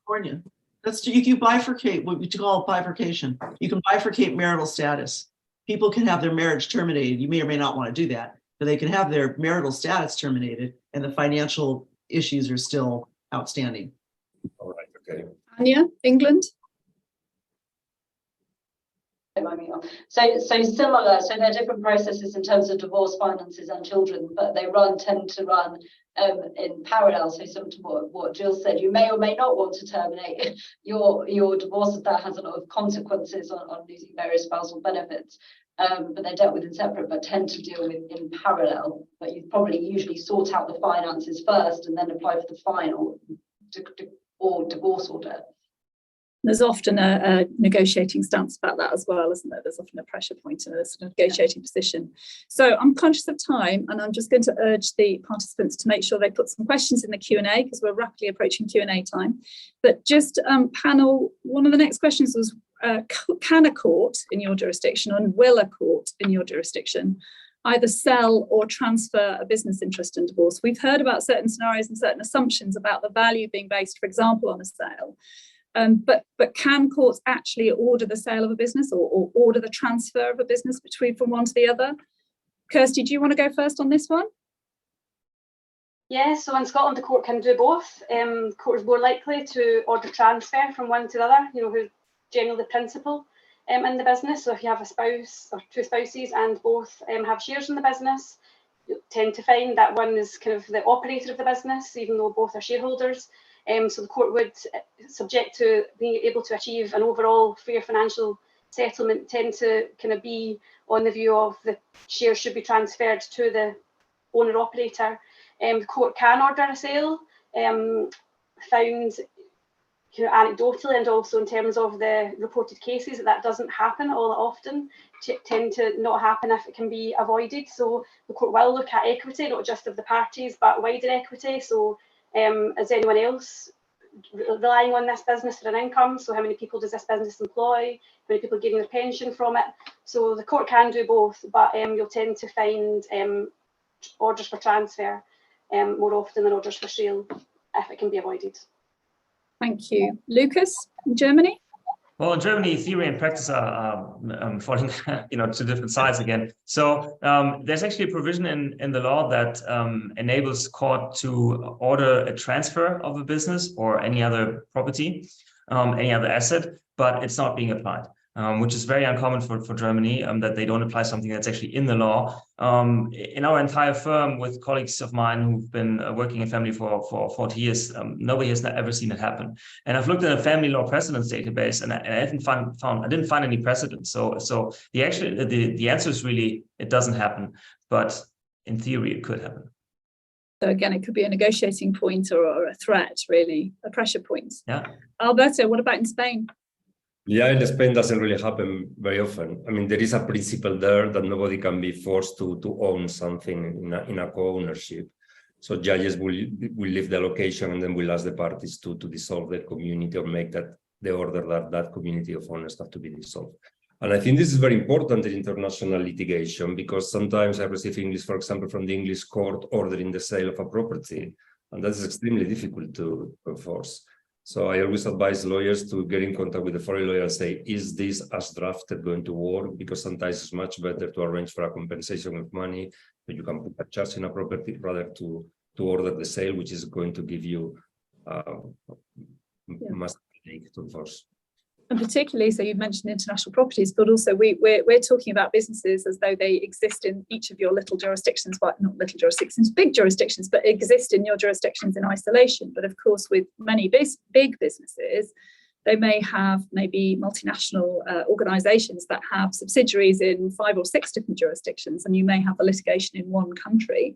California. That's you bifurcate what we call bifurcation. You can bifurcate marital status. People can have their marriage terminated. You may or may not want to do that, but they can have their marital status terminated and the financial issues are still outstanding. All right, okay. Ania, England? So similar, so there are different processes in terms of divorce, finances and children, but they tend to run in parallel. So similar to what Jill said, you may or may not want to terminate your divorce if that has a lot of consequences on losing various spousal benefits. But they're dealt with in separate, but tend to deal with in parallel. But you probably usually sort out the finances first and then apply for the final or divorce order. There's often a negotiating stance about that as well, isn't there? There's often a pressure point in a sort of negotiating position. So I'm conscious of time, and I'm just going to urge the participants to make sure they put some questions in the Q&A, because we're rapidly approaching Q&A time. But just panel, one of the next questions was, can a court in your jurisdiction, and will a court in your jurisdiction, either sell or transfer a business interest in divorce? We've heard about certain scenarios and certain assumptions about the value being based, for example, on a sale. But can courts actually order the sale of a business or order the transfer of a business from one to the other? Kirsty, do you want to go first on this one? Yeah, so in Scotland, the court can do both. The court is more likely to order transfer from one to the other, who's generally the principal in the business. So if you have a spouse or two spouses and both have shares in the business, you tend to find that one is kind of the operator of the business, even though both are shareholders. So the court would, subject to being able to achieve an overall fair financial settlement tend to kind of be on the view of the shares should be transferred to the owner operator. The court can order a sale. Found anecdotally and also in terms of the reported cases that doesn't happen all that often, tend to not happen if it can be avoided. So the court will look at equity, not just of the parties, but wider equity. So is anyone else relying on this business for an income? So how many people does this business employ? How many people are getting their pension from it? So the court can do both, but you'll tend to find orders for transfer more often than orders for sale if it can be avoided. Thank you. Lukas, in Germany? Well, in Germany, theory and practice are falling, to different sides again. So there's actually a provision in the law that enables court to order a transfer of a business or any other property, any other asset, but it's not being applied, which is very uncommon for Germany, that they don't apply something that's actually in the law. In our entire firm, with colleagues of mine who've been working in family for 40 years, nobody has ever seen it happen. And I've looked at a family law precedents database, and I didn't find any precedents. So the answer is really, it doesn't happen, but in theory, it could happen. So again, it could be a negotiating point or a threat, really, a pressure point. Yeah. Alberto, what about in Spain? Yeah, in Spain doesn't really happen very often. I mean, there is a principle there that nobody can be forced to own something in a co-ownership. So judges will leave the location and then will ask the parties to dissolve the community or make that the order that community of owners have to be dissolved. And I think this is very important in international litigation, because sometimes I receive English, for example, from the English court ordering the sale of a property, and that is extremely difficult to enforce. So I always advise lawyers to get in contact with the foreign lawyer and say, is this as drafted going to work? Because sometimes it's much better to arrange for a compensation of money, that you can put a charge in a property, rather to order the sale, which is going to give you massive headache to enforce. And particularly, so you've mentioned international properties, but also we're talking about businesses as though they exist in each of your little jurisdictions, well, not little jurisdictions, big jurisdictions, but exist in your jurisdictions in isolation. But of course, with many big businesses, they may have maybe multinational organizations that have subsidiaries in 5 or 6 different jurisdictions, and you may have the litigation in one country.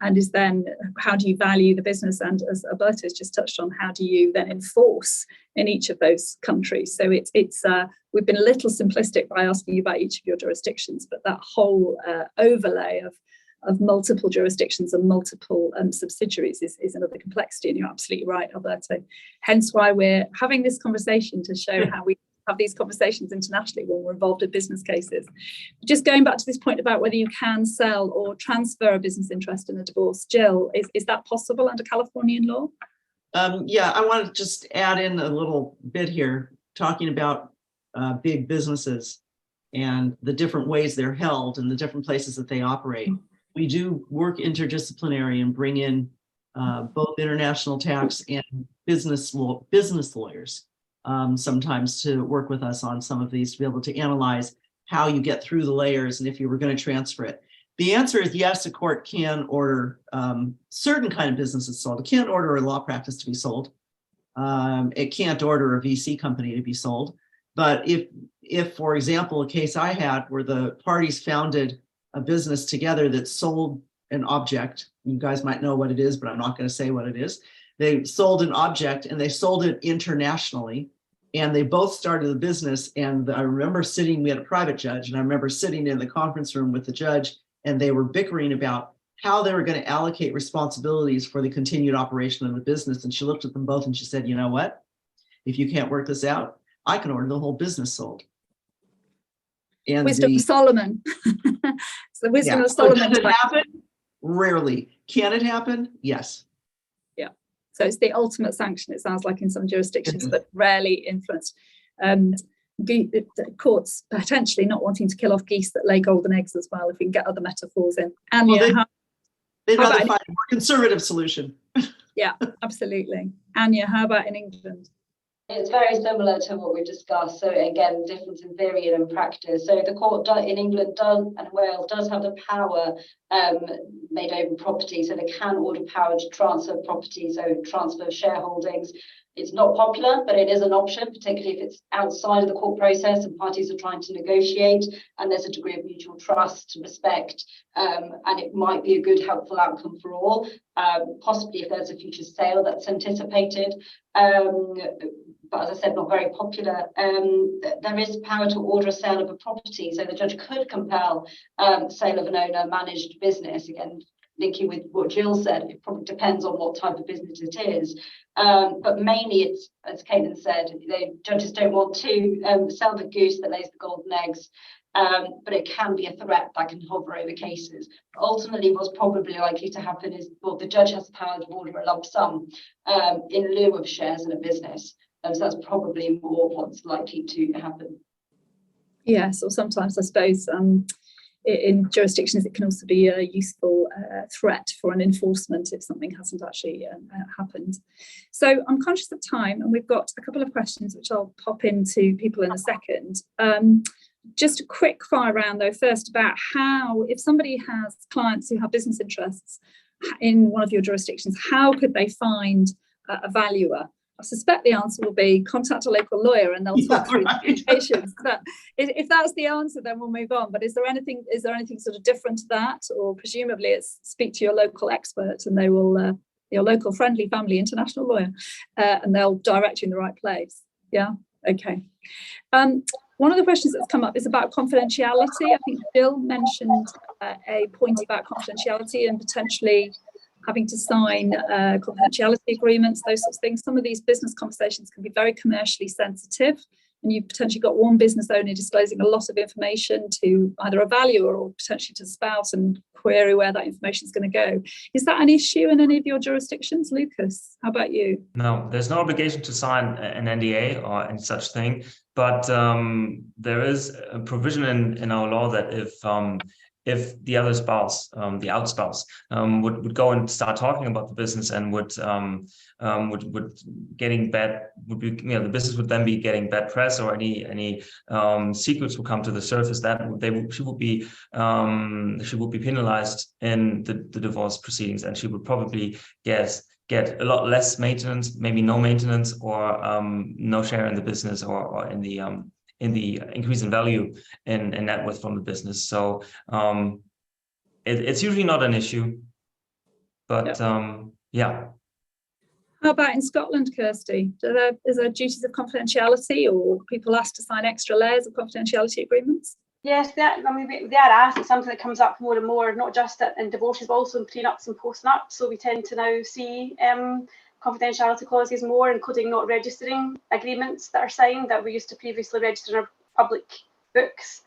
And is then, how do you value the business? And as Alberto has just touched on, how do you then enforce in each of those countries? So we've been a little simplistic by asking you about each of your jurisdictions, but that whole overlay of multiple jurisdictions and multiple subsidiaries is another complexity. And you're absolutely right, Alberto. Hence why we're having this conversation, to show how we have these conversations internationally when we're involved in business cases. Just going back to this point about whether you can sell or transfer a business interest in a divorce, Jill, is that possible under Californian law? Yeah, I want to just add in a little bit here, talking about big businesses and the different ways they're held and the different places that they operate. We do work interdisciplinary and bring in both international tax and business lawyers sometimes to work with us on some of these, to be able to analyze how you get through the layers and if you were going to transfer it. The answer is yes, a court can order certain kind of businesses sold. It can't order a law practice to be sold. It can't order a VC company to be sold. But if, for example, a case I had where the parties founded a business together that sold an object, you guys might know what it is, but I'm not going to say what it is. They sold an object and they sold it internationally, and they both started the business. And I remember we had a private judge, and I remember sitting in the conference room with the judge, and they were bickering about how they were going to allocate responsibilities for the continued operation of the business. And she looked at them both and she said, you know what? If you can't work this out, I can order the whole business sold. And wisdom of Solomon. It's the wisdom of Solomon. Does it happen? Rarely. Can it happen? Yes. Yeah. So it's the ultimate sanction, it sounds like, in some jurisdictions, but rarely influenced. Courts potentially not wanting to kill off geese that lay golden eggs as well, if we can get other metaphors in. Ania, they'd rather find a more conservative solution. Yeah, absolutely. Ania, how about in England? It's very similar to what we discussed. So again, difference in theory and in practice. So the court in England and Wales does have the power made over property, so they can order power to transfer property, so transfer of shareholdings. It's not popular, but it is an option, particularly if it's outside of the court process and parties are trying to negotiate and there's a degree of mutual trust, respect, and it might be a good, helpful outcome for all, possibly if there's a future sale that's anticipated. But as I said, not very popular. There is power to order a sale of a property, so the judge could compel sale of an owner-managed business. Again, linking with what Jill said, it probably depends on what type of business it is. But mainly it's, as Caitlin said, the judges don't want to sell the goose that lays the golden eggs, but it can be a threat that can hover over cases. Ultimately, what's probably likely to happen is, well, the judge has the power to order a lump sum in lieu of shares in a business. So that's probably more what's likely to happen. Yes, or sometimes I suppose in jurisdictions it can also be a useful threat for an enforcement if something hasn't actually happened. So I'm conscious of time, and we've got a couple of questions which I'll pop into people in a second. Just a quick fire round though first about how, if somebody has clients who have business interests in one of your jurisdictions, how could they find a valuer? I suspect the answer will be contact a local lawyer and they'll talk through the implications. But if that's the answer, then we'll move on. But is there anything sort of different to that? Or presumably it's speak to your local expert and they will, your local friendly family international lawyer, and they'll direct you in the right place. Yeah, okay. One of the questions that's come up is about confidentiality. I think Bill mentioned a point about confidentiality and potentially having to sign confidentiality agreements, those sorts of things. Some of these business conversations can be very commercially sensitive, and you've potentially got one business owner disclosing a lot of information to either a valuer or potentially to the spouse and query where that information is going to go. Is that an issue in any of your jurisdictions? Lukas, how about you? No, there's no obligation to sign an NDA or any such thing, but there is a provision in our law that if the other spouse, the out spouse, would go and start talking about the business and would getting bad, would be, you know, the business would then be getting bad press, or any secrets would come to the surface, that she would be penalized in the divorce proceedings, and she would probably get a lot less maintenance, maybe no maintenance, or no share in the business, or in the increase in value in net worth from the business. So it's usually not an issue, but yeah. How about in Scotland, Kirsty? Is there duties of confidentiality, or people asked to sign extra layers of confidentiality agreements? Yes, they are asked. It's something that comes up more and more, not just in divorces, but also in prenups and postnups. So we tend to now see confidentiality clauses more, including not registering agreements that are signed that we used to previously register in our public books.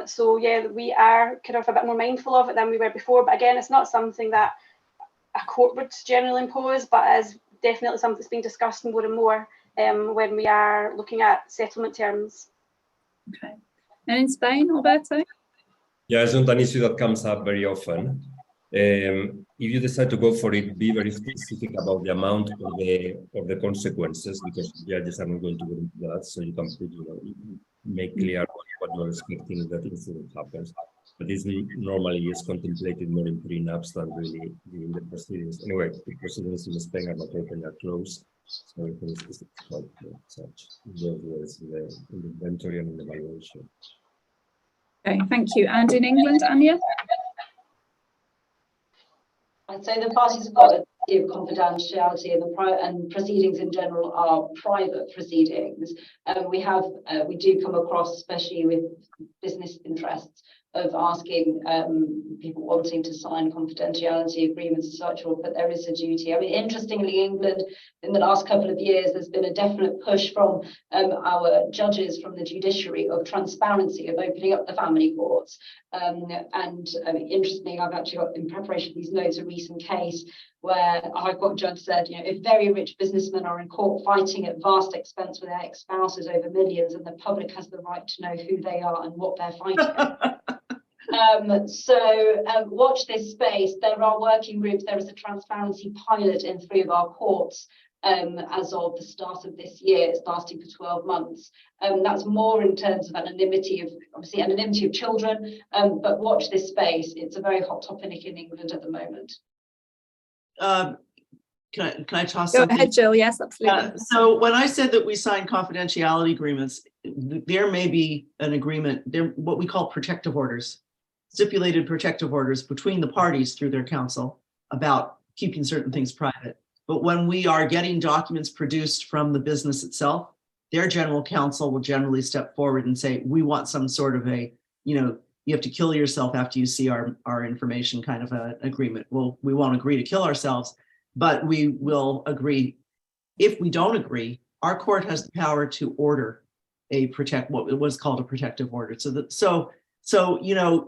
So yeah, we are kind of a bit more mindful of it than we were before. But again, it's not something that a court would generally impose, but is definitely something that's being discussed more and more when we are looking at settlement terms. Okay. And in Spain, Alberto? Yeah, it's not an issue that comes up very often. If you decide to go for it, be very specific about the amount of the consequences, because judges are not going to go into that. So you can put, make clear what you're expecting that incident happens. But this normally is contemplated more in prenups than really in the proceedings. Anyway, the proceedings in Spain are not open, they're closed. So everything is quite such in the inventory and in the valuation. Okay, thank you. And in England, Ania? I'd say the parties have got a deal of confidentiality, and proceedings in general are private proceedings. We do come across, especially with business interests, of asking people wanting to sign confidentiality agreements and such, but there is a duty. I mean, interestingly, England, in the last couple of years, there's been a definite push from our judges, from the judiciary, of transparency, of opening up the family courts. Interestingly, I've actually got, in preparation for these notes, a recent case where a High Court judge said, if very rich businessmen are in court fighting at vast expense with their ex-spouses over millions, and the public has the right to know who they are and what they're fighting. Watch this space. There are working groups. There is a transparency pilot in 3 of our courts as of the start of this year. It's lasting for 12 months. That's more in terms of anonymity of children, but watch this space. It's a very hot topic in England at the moment. Can I toss Go something? ahead, Jill. Yes, absolutely. So when I said that we sign confidentiality agreements, there may be an agreement, they're what we call protective orders, stipulated protective orders between the parties through their counsel about keeping certain things private. But when we are getting documents produced from the business itself, their general counsel will generally step forward and say, we want some sort of a, you have to kill yourself after you see our information kind of an agreement. Well, we won't agree to kill ourselves, but we will agree. If we don't agree, our court has the power to order what was called a protective order. So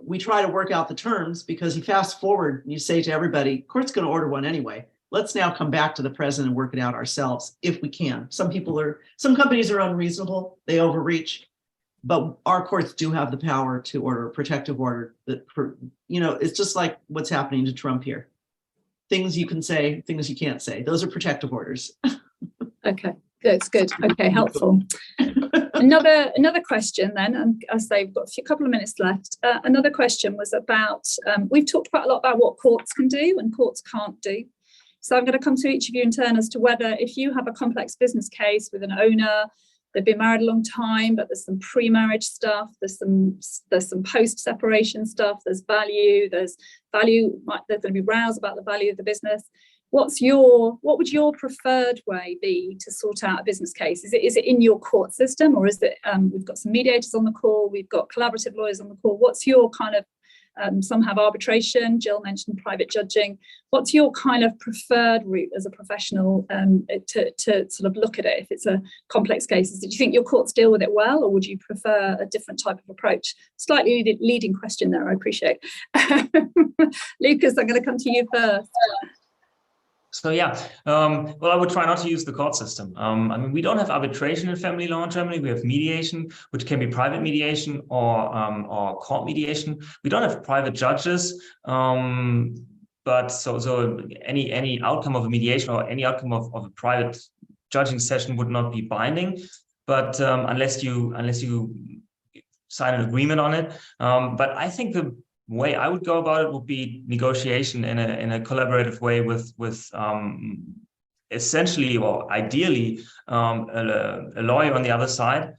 we try to work out the terms, because you fast forward and you say to everybody, court's going to order one anyway. Let's now come back to the president and work it out ourselves if we can. Some companies are unreasonable, they overreach, but our courts do have the power to order a protective order it's just like what's happening to Trump here. Things you can say, things you can't say. Those are protective orders. Okay, that's good. Okay, helpful. Another question then, and as I say, we've got a couple of minutes left. Another question was about, we've talked quite a lot about what courts can do and courts can't do. So I'm going to come to each of you in turn as to whether, if you have a complex business case with an owner, they've been married a long time, but there's some pre-marriage stuff, there's some post-separation stuff, there's value, there's going to be rows about the value of the business. What would your preferred way be to sort out a business case? Is it in your court system, or is it, we've got some mediators on the call, we've got collaborative lawyers on the call. What's your kind of, some have arbitration, Jill mentioned private judging. What's your kind of preferred route as a professional to sort of look at it if it's a complex case? Do you think your courts deal with it well, or would you prefer a different type of approach? Slightly leading question there, I appreciate. Lukas, I'm going to come to you first. So yeah, well, I would try not to use the court system. I mean, we don't have arbitration in family law in Germany. We have mediation, which can be private mediation or court mediation. We don't have private judges, but so any outcome of a mediation or any outcome of a private judging session would not be binding. But unless you sign an agreement on it, but I think the way I would go about it would be negotiation in a collaborative way with essentially or ideally a lawyer on the other side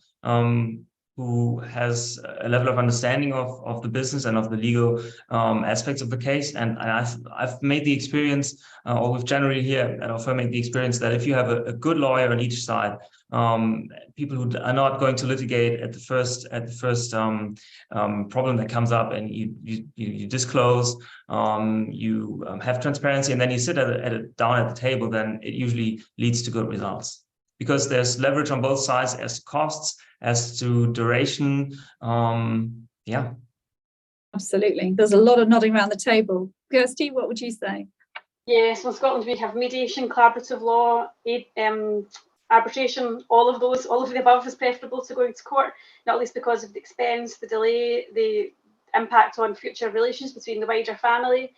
who has a level of understanding of the business and of the legal aspects of the case. And I've made the experience, or we've generally here at our firm made the experience that if you have a good lawyer on each side, people who are not going to litigate at the first problem that comes up, and you disclose, you have transparency, and then you sit down at the table, then it usually leads to good results, because there's leverage on both sides as to costs, as to duration. Yeah. Absolutely. There's a lot of nodding around the table. Kirsty, what would you say? Yes, in Scotland we have mediation, collaborative law, arbitration. All of the above is preferable to going to court, not least because of the expense, the delay, the impact on future relations between the wider family.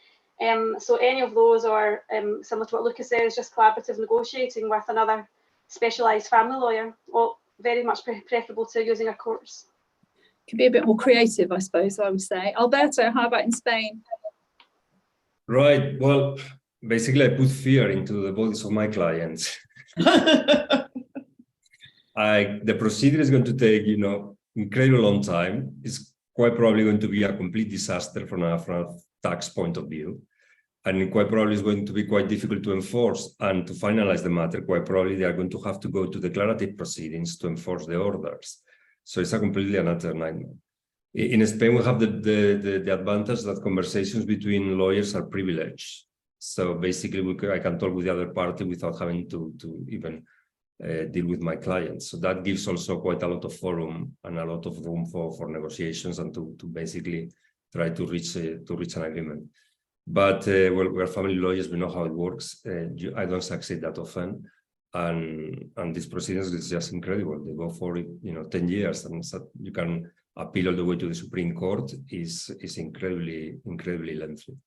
So any of those, or similar to what Lukas says, just collaborative negotiating with another specialised family lawyer, well, very much preferable to using our courts. Can be a bit more creative, I suppose, I would say. Alberto, how about in Spain? Right. Well, basically, I put fear into the bodies of my clients. The procedure is going to take, incredibly long time. It's quite probably going to be a complete disaster from a tax point of view. And quite probably is going to be quite difficult to enforce, and to finalize the matter, quite probably they are going to have to go to declarative proceedings to enforce the orders. So it's a completely another nightmare. In Spain, we have the advantage that conversations between lawyers are privileged. So basically, I can talk with the other party without having to even deal with my clients. So that gives also quite a lot of forum and a lot of room for negotiations and to basically try to reach an agreement. But well, we're family lawyers, we know how it works. I don't succeed that often. And these proceedings is just incredible. They go for 10 years, and so you can appeal all the way to the Supreme Court. Is incredibly lengthy.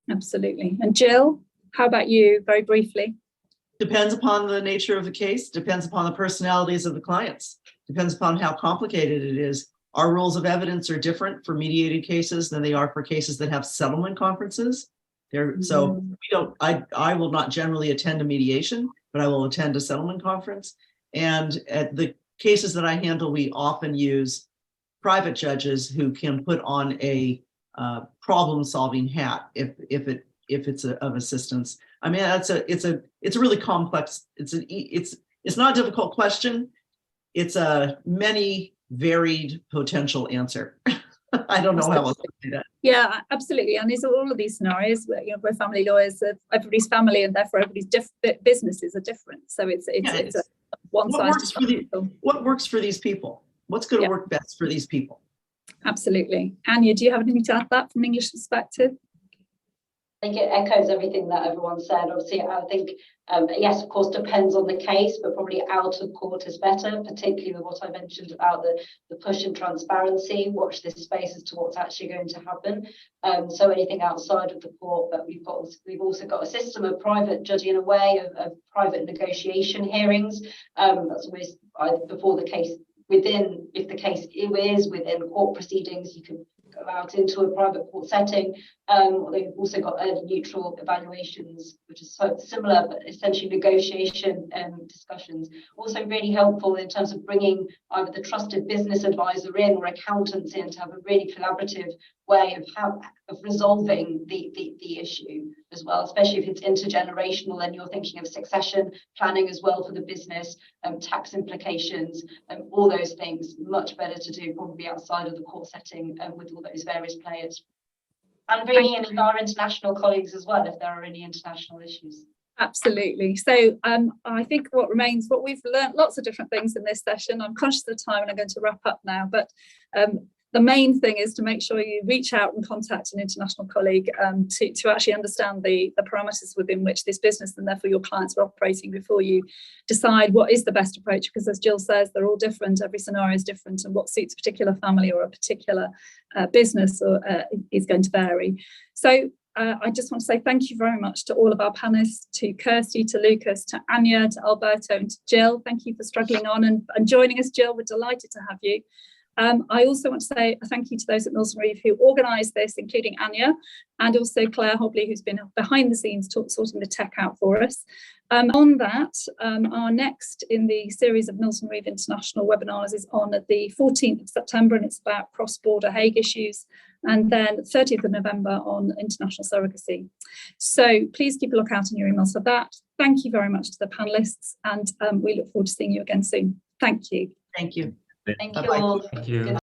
Absolutely. And Jill, how about you, very briefly? Depends upon the nature of the case, depends upon the personalities of the clients, depends upon how complicated it is. Our rules of evidence are different for mediated cases than they are for cases that have settlement conferences. So I will not generally attend a mediation, but I will attend a settlement conference. And at the cases that I handle, we often use private judges who can put on a problem-solving hat if it's of assistance. I mean, it's a really complex. It's not a difficult question. It's a many varied potential answer. I don't know how else to say that. Yeah, absolutely. And it's all of these scenarios where, you know, we're family lawyers, everybody's family, and therefore everybody's businesses are different. So it's a one size. What works for these people? What's going to work best for these people? Absolutely. Ania, do you have anything to add to that from an English perspective? I think it echoes everything that everyone said. Obviously, I think, yes, of course, depends on the case, but probably out of court is better, particularly with what I mentioned about the push and transparency. Watch this space as to what's actually going to happen. So anything outside of the court, but we've also got a system of private judging in a way of private negotiation hearings. That's always before the case if the case is within court proceedings, you can go out into a private court setting. They've also got early neutral evaluations, which is so similar, but essentially negotiation discussions. Also really helpful in terms of bringing either the trusted business advisor in or accountants in to have a really collaborative way of resolving the issue as well, especially if it's intergenerational and you're thinking of succession planning as well for the business, tax implications, all those things. Much better to do probably outside of the court setting with all those various players. And bringing in our international colleagues as well if there are any international issues. Absolutely. So I think what we've learned lots of different things in this session. I'm conscious of the time and I'm going to wrap up now, but the main thing is to make sure you reach out and contact an international colleague to actually understand the parameters within which this business and therefore your clients are operating before you decide what is the best approach, because as Jill says, they're all different, every scenario is different, and what suits a particular family or a particular business is going to vary. So I just want to say thank you very much to all of our panelists, to Kirsty, to Lukas, to Ania, to Alberto, and to Jill. Thank you for struggling on and joining us, Jill. We're delighted to have you. I also want to say a thank you to those at Mills & Reeve who organised this, including Ania, and also Claire Hobley, who's been behind the scenes sorting the tech out for us. On that, our next in the series of Mills & Reeve International webinars is on the 14th of September, and it's about cross-border Hague issues, and then 30th of November on international surrogacy. So please keep a lookout on your emails for that. Thank you very much to the panellists, and we look forward to seeing you again soon. Thank you. Thank you. Thank you all. Thank you.